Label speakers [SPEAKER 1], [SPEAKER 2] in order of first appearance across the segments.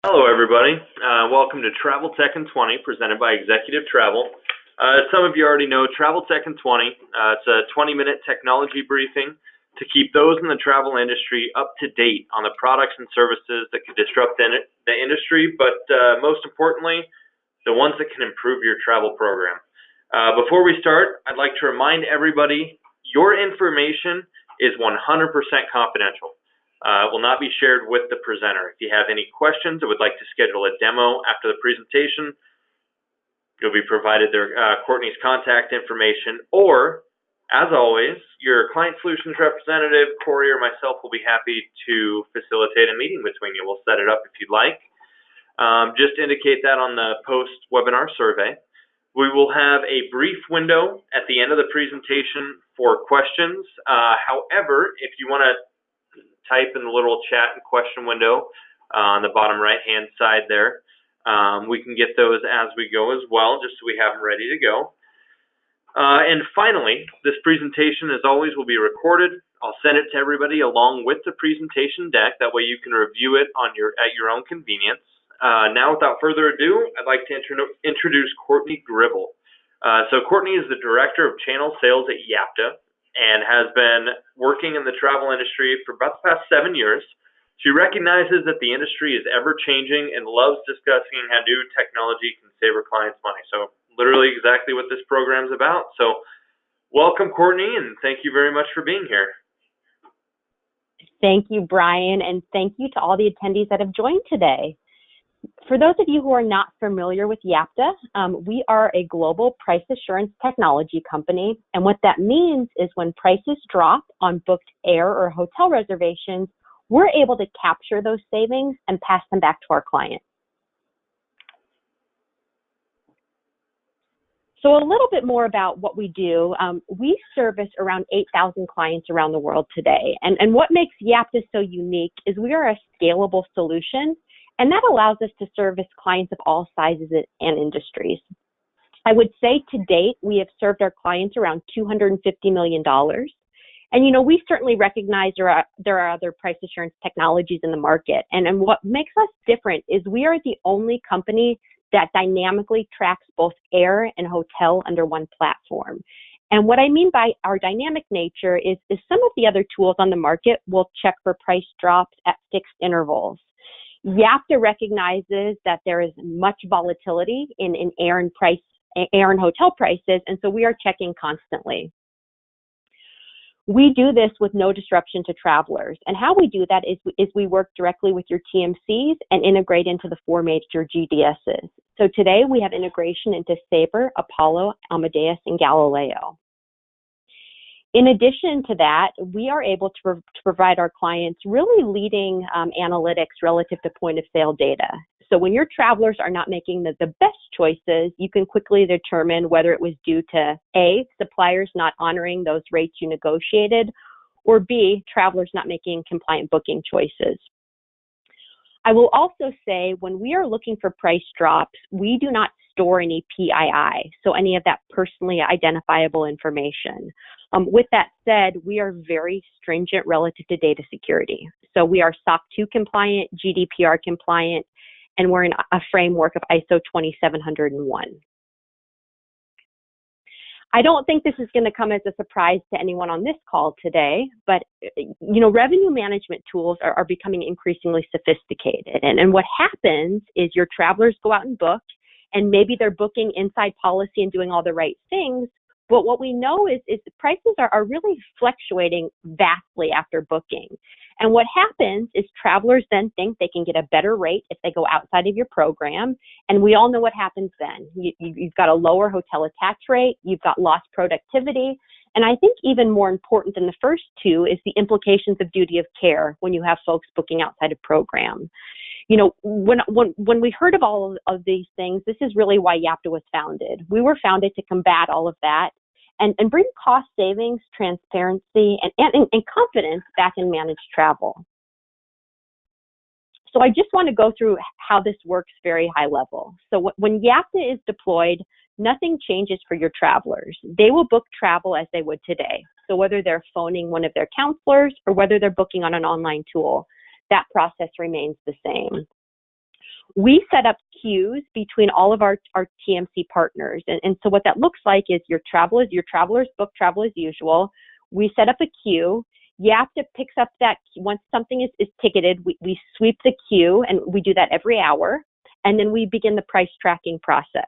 [SPEAKER 1] Hello, everybody. Welcome to Travel Tech in 20, presented by Executive Travel. As some of you already know, Travel Tech in 20, it's a 20-minute technology briefing to keep those in the travel industry up to date on the products and services that could disrupt the industry, but most importantly, the ones that can improve your travel program. Before we start, I'd like to remind everybody your information is 100% confidential. Will not be shared with the presenter. If you have any questions or would like to schedule a demo after the presentation, you'll be provided Courtney's contact information, or, as always, your client solutions representative, Corey, or myself will be happy to facilitate a meeting between you. We'll set it up if you'd like. Just indicate that on the post-webinar survey. We will have a brief window at the end of the presentation for questions. However, if you want to type in the little chat and question window on the bottom right-hand side there. We can get those as we go as well, just so we have them ready to go. And finally, this presentation, as always, will be recorded. I'll send it to everybody along with the presentation deck. That way you can review it at your own convenience. Now, without further ado, I'd like to introduce Courtney Gribble. So Courtney is the Director of Channel Sales at Yapta, and has been working in the travel industry for about the past 7 years. She recognizes that the industry is ever-changing and loves discussing how new technology can save her clients money. So literally exactly what this program is about. So welcome, Courtney, and thank you very much for being here.
[SPEAKER 2] Thank you, Brian, and thank you to all the attendees that have joined today. For those of you who are not familiar with Yapta, we are a global price assurance technology company. And what that means is when prices drop on booked air or hotel reservations, we're able to capture those savings and pass them back to our clients. So a little bit more about what we do. We service around 8,000 clients around the world today. And what makes Yapta so unique is we are a scalable solution, and that allows us to service clients of all sizes and industries. I would say to date, we have served our clients around $250 million. And, we certainly recognize there are other price assurance technologies in the market. And what makes us different is we are the only company that dynamically tracks both air and hotel under one platform. And what I mean by our dynamic nature is some of the other tools on the market will check for price drops at fixed intervals. Yapta recognizes that there is much volatility in air and hotel prices, and so we are checking constantly. We do this with no disruption to travelers, and how we do that is we work directly with your TMCs and integrate into the 4 major GDSs. So today we have integration into Sabre, Apollo, Amadeus, and Galileo. In addition to that, we are able to provide our clients really leading analytics relative to point of sale data. So when your travelers are not making the best choices, you can quickly determine whether it was due to A, suppliers not honoring those rates you negotiated, or B, travelers not making compliant booking choices. I will also say when we are looking for price drops, we do not store any PII, so any of that personally identifiable information. With that said, we are very stringent relative to data security. So we are SOC 2 compliant, GDPR compliant, and we're in a framework of ISO 27001. I don't think this is going to come as a surprise to anyone on this call today, but revenue management tools are becoming increasingly sophisticated. And what happens is your travelers go out and book, and maybe they're booking inside policy and doing all the right things. But what we know is the prices are really fluctuating vastly after booking. And what happens is travelers then think they can get a better rate if they go outside of your program. And we all know what happens then. You've got a lower hotel attach rate, you've got lost productivity. And I think even more important than the first two is the implications of duty of care when you have folks booking outside of program. When we heard of all of these things, this is really why Yapta was founded. We were founded to combat all of that and bring cost savings, transparency, and confidence back in managed travel. So I just want to go through how this works very high level. So when Yapta is deployed, nothing changes for your travelers. They will book travel as they would today. So whether they're phoning one of their counselors or whether they're booking on an online tool, that process remains the same. We set up queues between all of our TMC partners. And so what that looks like is your travelers book travel as usual. We set up a queue. Yapta picks up that, once something is ticketed, we sweep the queue, and we do that every hour. And then we begin the price tracking process.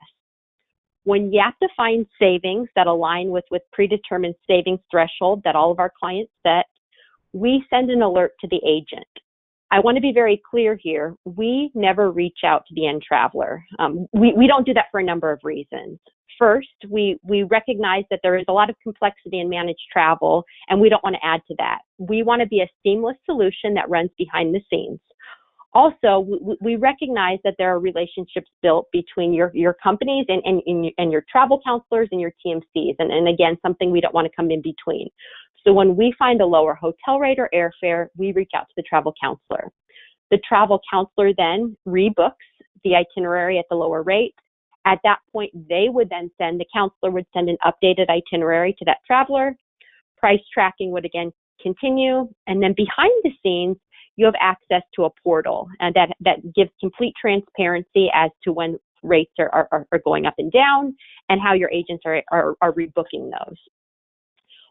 [SPEAKER 2] When Yapta finds savings that align with predetermined savings threshold that all of our clients set, we send an alert to the agent. I want to be very clear here. We never reach out to the end traveler. We don't do that for a number of reasons. First, we recognize that there is a lot of complexity in managed travel, and we don't want to add to that. We want to be a seamless solution that runs behind the scenes. Also, we recognize that there are relationships built between your companies and your travel counselors and your TMCs, and again, something we don't want to come in between. So when we find a lower hotel rate or airfare, we reach out to the travel counselor. The travel counselor then rebooks the itinerary at the lower rate. At that point, the counselor would send an updated itinerary to that traveler. Price tracking would again continue. And then behind the scenes, you have access to a portal and that gives complete transparency as to when rates are going up and down and how your agents are rebooking those.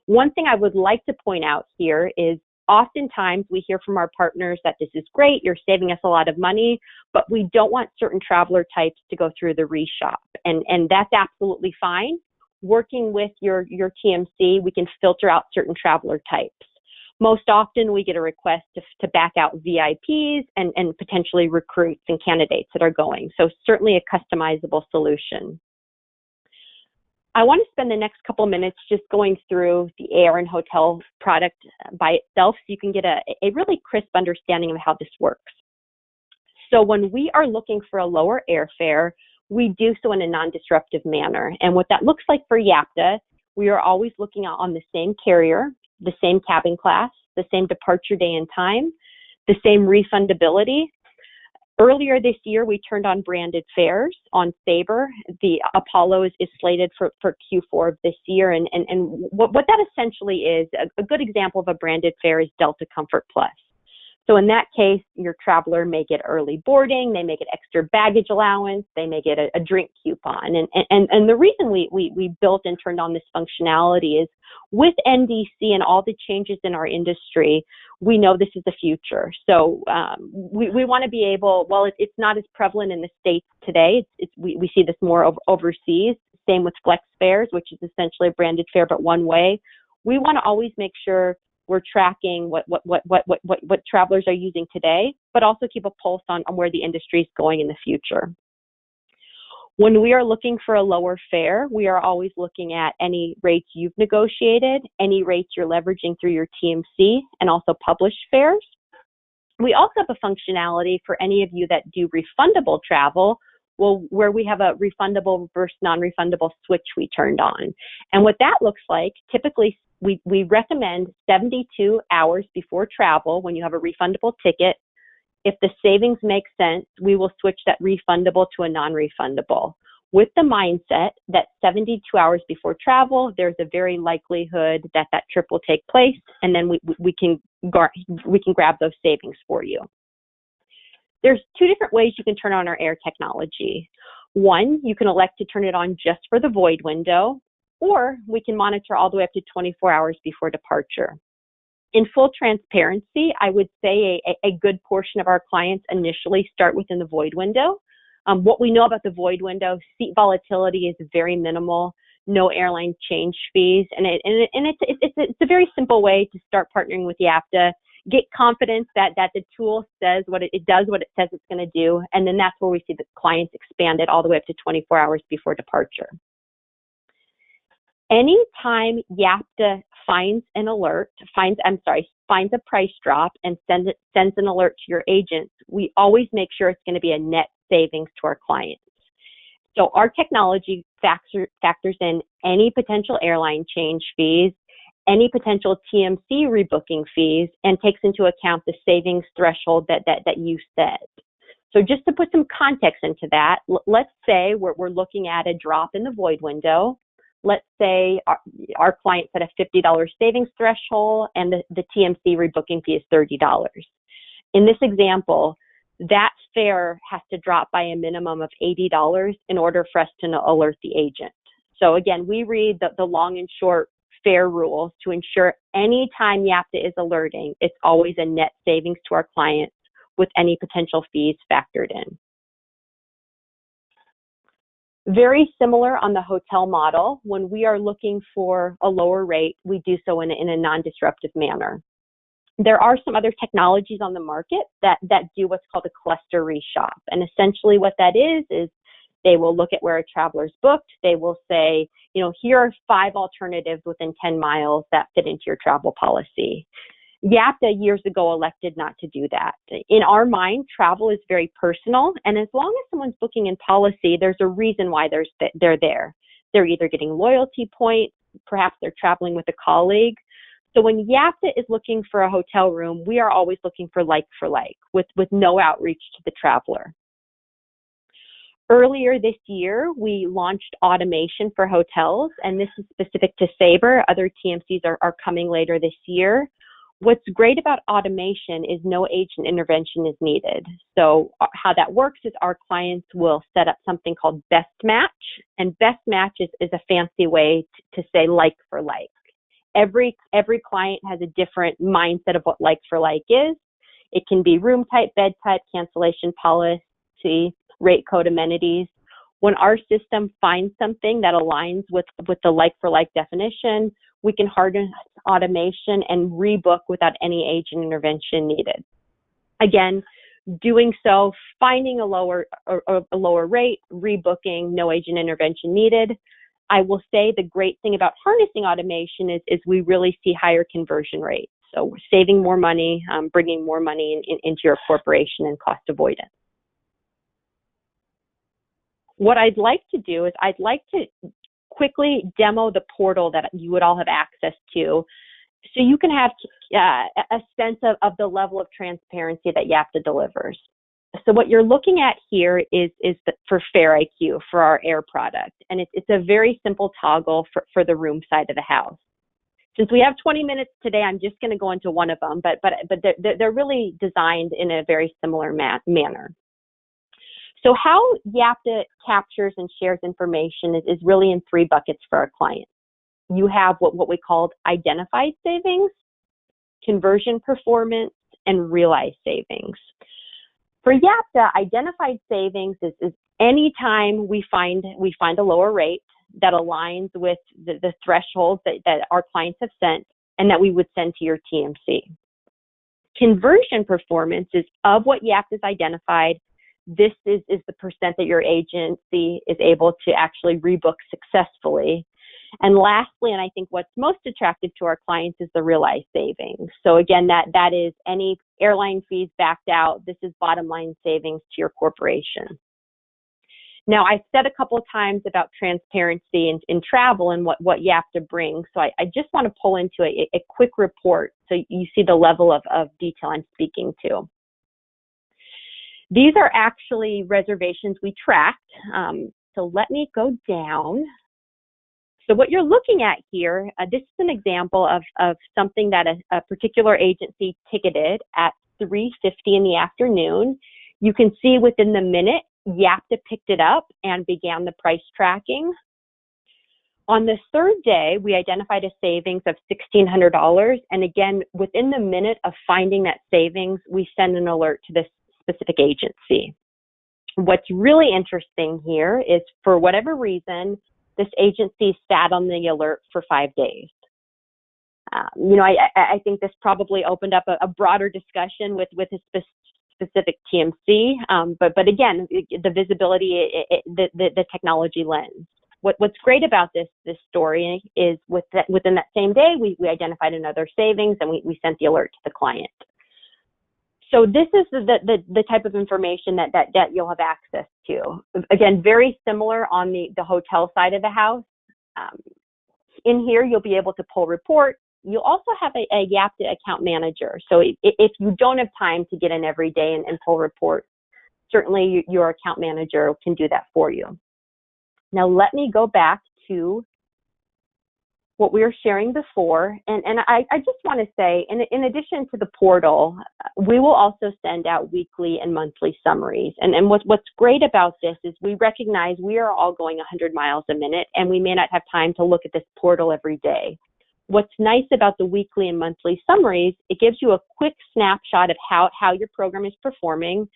[SPEAKER 2] One thing I would like to point out here is oftentimes we hear from our partners that this is great, you're saving us a lot of money, but we don't want certain traveler types to go through the reshop. And that's absolutely fine. Working with your TMC, we can filter out certain traveler types. Most often we get a request to back out VIPs and potentially recruits and candidates that are going. So certainly a customizable solution. I want to spend the next couple of minutes just going through the air and hotel product by itself so you can get a really crisp understanding of how this works. So when we are looking for a lower airfare, we do so in a non-disruptive manner. And what that looks like for Yapta, we are always looking on the same carrier, the same cabin class, the same departure day and time, the same refundability. Earlier this year, we turned on branded fares on Sabre. The Apollo is slated for Q4 of this year. And what that essentially is, a good example of a branded fare is Delta Comfort Plus. So in that case, your traveler may get early boarding, they may get extra baggage allowance, they may get a drink coupon. And the reason we built and turned on this functionality is with NDC and all the changes in our industry, we know this is the future. So we want to be able, while it's not as prevalent in the States today, we see this more overseas, same with flex fares, which is essentially a branded fare but one way. We want to always make sure we're tracking what travelers are using today, but also keep a pulse on where the industry is going in the future. When we are looking for a lower fare, we are always looking at any rates you've negotiated, any rates you're leveraging through your TMC, and also published fares. We also have a functionality for any of you that do refundable travel, where we have a refundable versus non-refundable switch we turned on. And what that looks like, typically we recommend 72 hours before travel when you have a refundable ticket. If the savings make sense, we will switch that refundable to a non-refundable with the mindset that 72 hours before travel, there's a very likelihood that trip will take place, and then we can grab those savings for you. There's two different ways you can turn on our air technology. One, you can elect to turn it on just for the void window, or we can monitor all the way up to 24 hours before departure. In full transparency, I would say a good portion of our clients initially start within the void window. What we know about the void window, seat volatility is very minimal, no airline change fees, and it's a very simple way to start partnering with Yapta. Get confidence that the tool says it does what it says it's going to do, and then that's where we see the clients expand it all the way up to 24 hours before departure. Anytime Yapta finds a price drop and sends an alert to your agents, we always make sure it's going to be a net savings to our clients. So our technology factors in any potential airline change fees, any potential TMC rebooking fees, and takes into account the savings threshold that you set. So just to put some context into that, let's say we're looking at a drop in the void window. Let's say our client set a $50 savings threshold and the TMC rebooking fee is $30. In this example, that fare has to drop by a minimum of $80 in order for us to alert the agent. So again, we read the long and short fare rules to ensure anytime Yapta is alerting, it's always a net savings to our clients with any potential fees factored in. Very similar on the hotel model. When we are looking for a lower rate, we do so in a non-disruptive manner. There are some other technologies on the market that do what's called a cluster reshop. And essentially what that is they will look at where a traveler's booked. They will say, here are 5 alternatives within 10 miles that fit into your travel policy. Yapta years ago elected not to do that. In our mind, travel is very personal, and as long as someone's booking in policy, there's a reason why they're there. They're either getting loyalty points, perhaps they're traveling with a colleague. So when Yapta is looking for a hotel room, we are always looking for like, with no outreach to the traveler. Earlier this year, we launched automation for hotels, and this is specific to Sabre. Other TMCs are coming later this year. What's great about automation is no agent intervention is needed. So how that works is our clients will set up something called best match, and best match is a fancy way to say like for like. Every client has a different mindset of what like for like is. It can be room type, bed type, cancellation policy, rate code, amenities. When our system finds something that aligns with the like for like definition, we can harness automation and rebook without any agent intervention needed. Again, doing so, finding a lower rate, rebooking, no agent intervention needed. I will say the great thing about harnessing automation is we really see higher conversion rates. So we're saving more money, bringing more money into your corporation and cost avoidance. What I'd like to do is I'd like to quickly demo the portal that you would all have access to so you can have a sense of the level of transparency that Yapta delivers. So what you're looking at here is for Fare IQ, for our air product, and it's a very simple toggle for the room side of the house. Since we have 20 minutes today, I'm just going to go into one of them, but they're really designed in a very similar manner. So how Yapta captures and shares information is really in 3 buckets for our clients. You have what we call identified savings, conversion performance, and realized savings. For Yapta, identified savings is any time we find a lower rate that aligns with the thresholds that our clients have sent and that we would send to your TMC. Conversion performance is of what Yapta's identified. This is the percent that your agency is able to actually rebook successfully. And lastly, and I think what's most attractive to our clients is the realized savings. So again, that is any airline fees backed out. This is bottom line savings to your corporation. Now, I said a couple of times about transparency in travel and what Yapta brings. So I just want to pull into a quick report so you see the level of detail I'm speaking to. These are actually reservations we tracked. So let me go down. So what you're looking at here, this is an example of something that a particular agency ticketed at 3:50 in the afternoon. You can see within the minute, Yapta picked it up and began the price tracking. On the 3rd day, we identified a savings of $1,600. And again, within the minute of finding that savings, we send an alert to this specific agency. What's really interesting here is, for whatever reason, this agency sat on the alert for 5 days. I think this probably opened up a broader discussion with a specific TMC, but again, the visibility, the technology lens. What's great about this story is within that same day, we identified another savings and we sent the alert to the client. So this is the type of information that you'll have access to. Again, very similar on the hotel side of the house. In here, you'll be able to pull reports. You'll also have a Yapta account manager. So if you don't have time to get in every day and pull reports, certainly your account manager can do that for you. Now let me go back to what we were sharing before. And I just want to say, in addition to the portal, We will also send out weekly and monthly summaries. And what's great about this is we recognize we are all going 100 miles a minute, and we may not have time to look at this portal every day. What's nice about the weekly and monthly summaries, it gives you a quick snapshot of how your program is performing,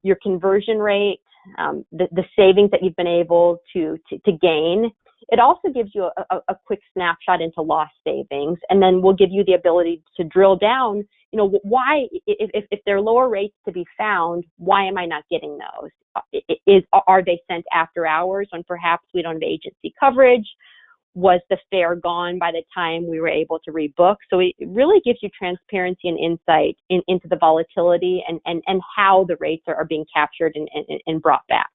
[SPEAKER 2] your conversion rate, the savings that you've been able to gain. It also gives you a quick snapshot into lost savings, and then we'll give you the ability to drill down, why, if there are lower rates to be found, why am I not getting those? Are they sent after hours when perhaps we don't have agency coverage? Was the fare gone by the time we were able to rebook? So it really gives you transparency and insight into the volatility and how the rates are being captured and brought back.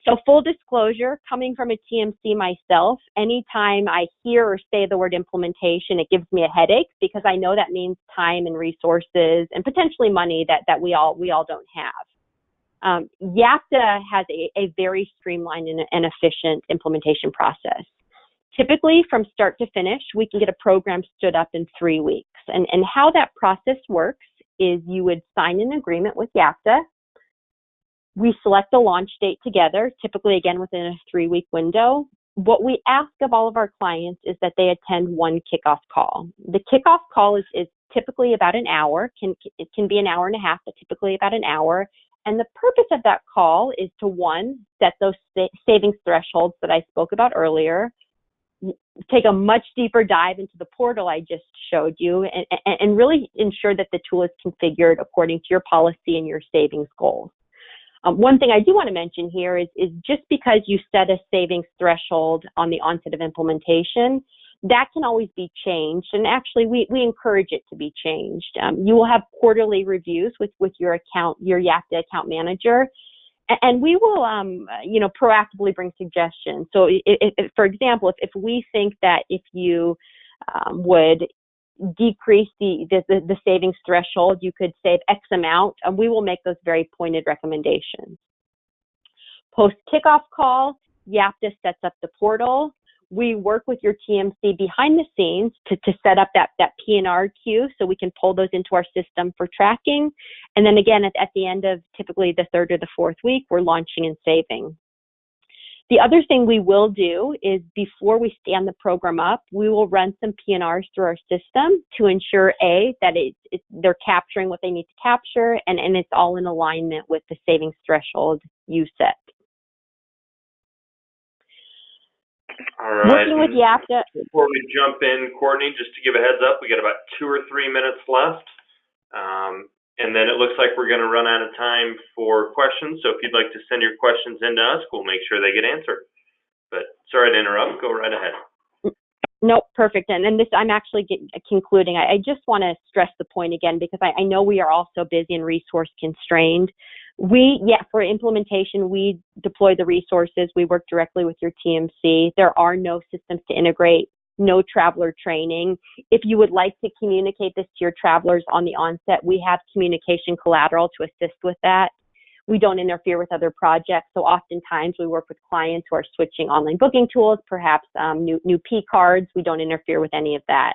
[SPEAKER 2] So full disclosure, coming from a TMC myself, anytime I hear or say the word implementation, it gives me a headache because I know that means time and resources and potentially money that we all don't have. Yapta has a very streamlined and efficient implementation process. Typically, from start to finish, we can get a program stood up in 3 weeks. And how that process works is you would sign an agreement with Yapta. We select a launch date together, typically, again, within a 3-week window. What we ask of all of our clients is that they attend one kickoff call. The kickoff call is typically about an hour. It can be an hour and a half, but typically about an hour. And the purpose of that call is to, one, set those savings thresholds that I spoke about earlier, take a much deeper dive into the portal I just showed you, and really ensure that the tool is configured according to your policy and your savings goals. One thing I do want to mention here is just because you set a savings threshold on the onset of implementation, that can always be changed. And actually, we encourage it to be changed. You will have quarterly reviews with your Yapta account manager, and we will, proactively bring suggestions. So, for example, if we think that if you would decrease the savings threshold, you could save X amount, and we will make those very pointed recommendations. Post kickoff call, Yapta sets up the portal. We work with your TMC behind the scenes to set up that P&R queue so we can pull those into our system for tracking. And then again, at the end of typically the 3rd or the 4th week, we're launching and saving. The other thing we will do is before we stand the program up, we will run some P&Rs through our system to ensure, A, that they're capturing what they need to capture, and it's all in alignment with the savings threshold you set.
[SPEAKER 1] All right.
[SPEAKER 2] Working with Yapta.
[SPEAKER 1] Before we jump in, Courtney, just to give a heads up, we got about 2 or 3 minutes left. And then it looks like we're going to run out of time for questions. So if you'd like to send your questions in to us, we'll make sure they get answered. But sorry to interrupt. Go right ahead.
[SPEAKER 2] No, perfect. And this, I'm actually concluding. I just want to stress the point again, because I know we are all so busy and resource constrained. For implementation, we deploy the resources. We work directly with your TMC. There are no systems to integrate, no traveler training. If you would like to communicate this to your travelers on the onset, we have communication collateral to assist with that. We don't interfere with other projects. So oftentimes we work with clients who are switching online booking tools, perhaps new P cards. We don't interfere with any of that.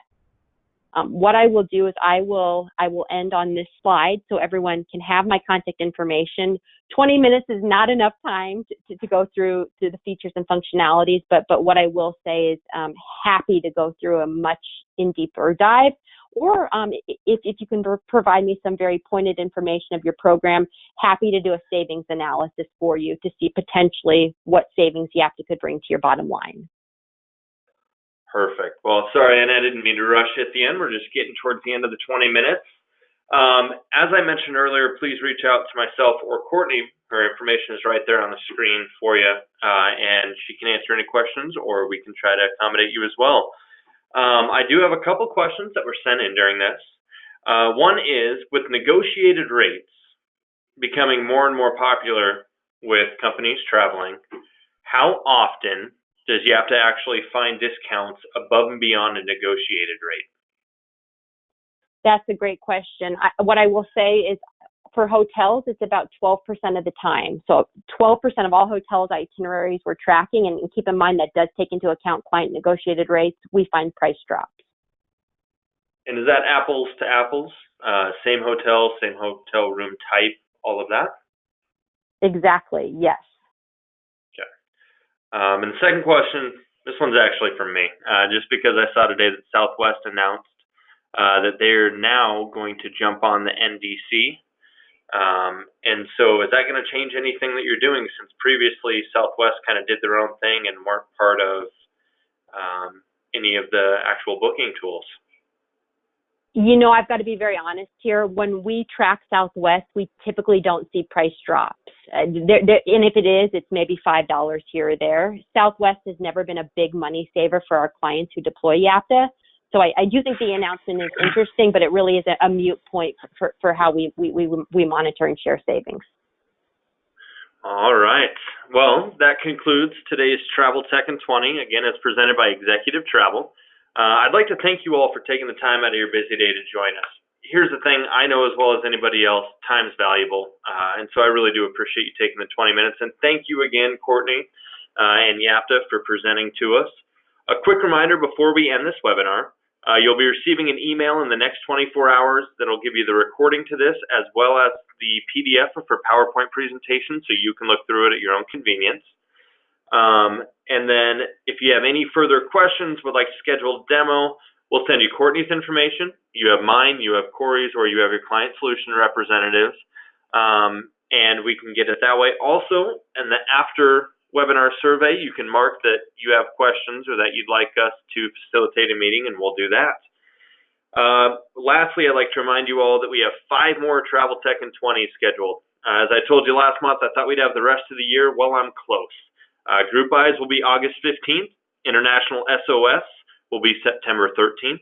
[SPEAKER 2] What I will do is I will end on this slide so everyone can have my contact information. 20 minutes is not enough time to go through the features and functionalities, but what I will say is happy to go through a much deeper dive, or if you can provide me some very pointed information of your program, happy to do a savings analysis for you to see potentially what savings Yapta could bring to your bottom line.
[SPEAKER 1] Perfect. Well, sorry, and I didn't mean to rush at the end. We're just getting towards the end of the 20 minutes. As I mentioned earlier, please reach out to myself or Courtney. Her information is right there on the screen for you, and she can answer any questions, or we can try to accommodate you as well. I do have a couple questions that were sent in during this. One is, with negotiated rates becoming more and more popular with companies traveling, how often does Yapta actually find discounts above and beyond a negotiated rate?
[SPEAKER 2] That's a great question. What I will say is, for hotels, it's about 12% of the time. So 12% of all hotels itineraries we're tracking, and keep in mind that does take into account client negotiated rates, we find price drops.
[SPEAKER 1] And is that apples to apples? Same hotel room type, all of that?
[SPEAKER 2] Exactly, yes.
[SPEAKER 1] Okay. And the second question, this one's actually from me, just because I saw today that Southwest announced that they're now going to jump on the NDC. And so is that going to change anything that you're doing, since previously Southwest kind of did their own thing and weren't part of any of the actual booking tools?
[SPEAKER 2] I've got to be very honest here. When we track Southwest, we typically don't see price drops. And if it is, it's maybe $5 here or there. Southwest has never been a big money saver for our clients who deploy Yapta. So I do think the announcement is interesting, but it really is a mute point for how we monitor and share savings.
[SPEAKER 1] All right. Well, that concludes today's Travel Tech in 20. Again, it's presented by Executive Travel. I'd like to thank you all for taking the time out of your busy day to join us. Here's the thing, I know as well as anybody else, time's valuable, and so I really do appreciate you taking the 20 minutes. And thank you again, Courtney and Yapta, for presenting to us. A quick reminder before we end this webinar, you'll be receiving an email in the next 24 hours that'll give you the recording to this, as well as the PDF for PowerPoint presentation, so you can look through it at your own convenience. And then if you have any further questions, would like to schedule a demo, we'll send you Courtney's information. You have mine, you have Corey's, or you have your client solution representatives. And we can get it that way. Also, in the after webinar survey, you can mark that you have questions or that you'd like us to facilitate a meeting, and we'll do that. Lastly, I'd like to remind you all that we have 5 more Travel Tech in 20 scheduled. As I told you last month, I thought we'd have the rest of the year. Well, I'm close. Group Eyes will be August 15th. International SOS will be September 13th.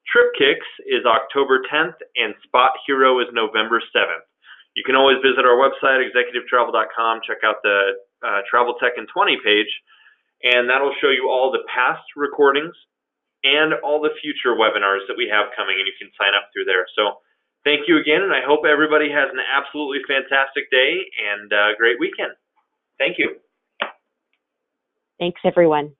[SPEAKER 1] Trip Kicks is October 10th, and Spot Hero is November 7th. You can always visit our website, executivetravel.com, check out the Travel Tech in 20 page, and that'll show you all the past recordings and all the future webinars that we have coming, and you can sign up through there. So thank you again, and I hope everybody has an absolutely fantastic day and a great weekend. Thank you.
[SPEAKER 2] Thanks, everyone.